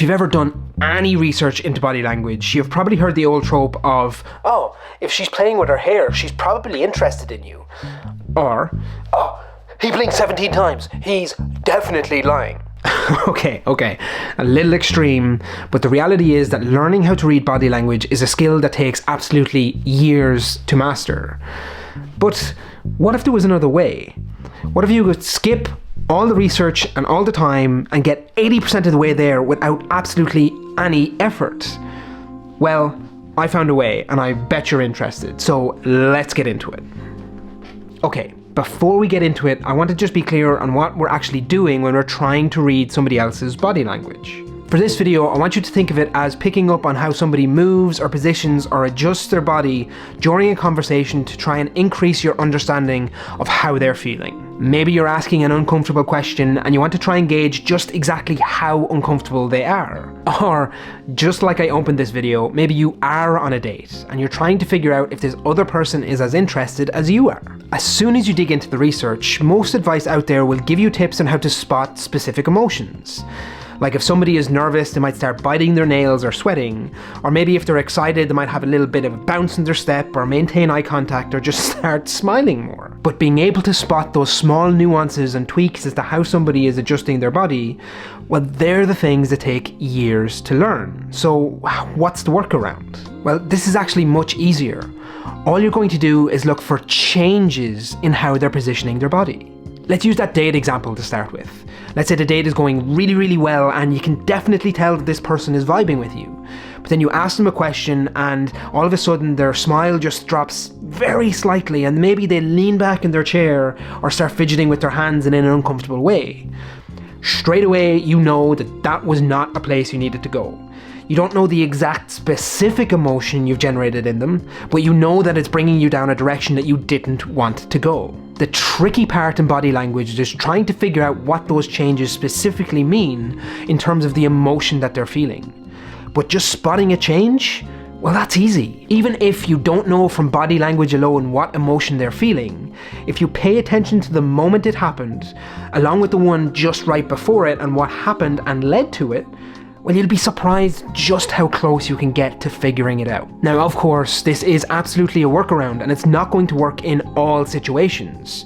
If you've ever done any research into body language, you've probably heard the old trope of, "Oh, if she's playing with her hair, she's probably interested in you." Or, "Oh, he blinked 17 times. He's definitely lying." Okay, a little extreme, but the reality is that learning how to read body language is a skill that takes absolutely years to master. But what if there was another way? What if you could skip all the research and all the time and get 80% of the way there without absolutely any effort? Well, I found a way, and I bet you're interested, so let's get into it. Okay, before we get into it, I want to just be clear on what we're actually doing when we're trying to read somebody else's body language. For this video, I want you to think of it as picking up on how somebody moves or positions or adjusts their body during a conversation to try and increase your understanding of how they're feeling. Maybe you're asking an uncomfortable question and you want to try and gauge just exactly how uncomfortable they are. Or, just like I opened this video, maybe you are on a date and you're trying to figure out if this other person is as interested as you are. As soon as you dig into the research, most advice out there will give you tips on how to spot specific emotions. Like if somebody is nervous, they might start biting their nails or sweating. Or maybe if they're excited, they might have a little bit of a bounce in their step or maintain eye contact or just start smiling more. But being able to spot those small nuances and tweaks as to how somebody is adjusting their body, well, they're the things that take years to learn. So what's the workaround? Well, this is actually much easier. All you're going to do is look for changes in how they're positioning their body. Let's use that date example to start with. Let's say the date is going really, really well and you can definitely tell that this person is vibing with you. But then you ask them a question and all of a sudden their smile just drops very slightly and maybe they lean back in their chair or start fidgeting with their hands in an uncomfortable way. Straight away you know that that was not a place you needed to go. You don't know the exact specific emotion you've generated in them, but you know that it's bringing you down a direction that you didn't want to go. The tricky part in body language is trying to figure out what those changes specifically mean in terms of the emotion that they're feeling. But just spotting a change? Well, that's easy. Even if you don't know from body language alone what emotion they're feeling, if you pay attention to the moment it happened, along with the one just right before it and what happened and led to it, well, you'll be surprised just how close you can get to figuring it out. Now, of course, this is absolutely a workaround and it's not going to work in all situations.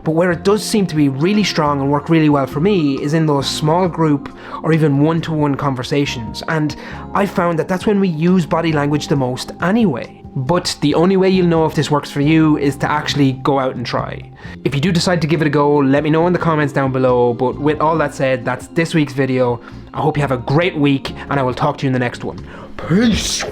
But where it does seem to be really strong and work really well for me is in those small group or even one-to-one conversations. And I found that that's when we use body language the most anyway. But the only way you'll know if this works for you is to actually go out and try. If you do decide to give it a go, let me know in the comments down below. But with all that said, that's this week's video. I hope you have a great week and I will talk to you in the next one. Peace!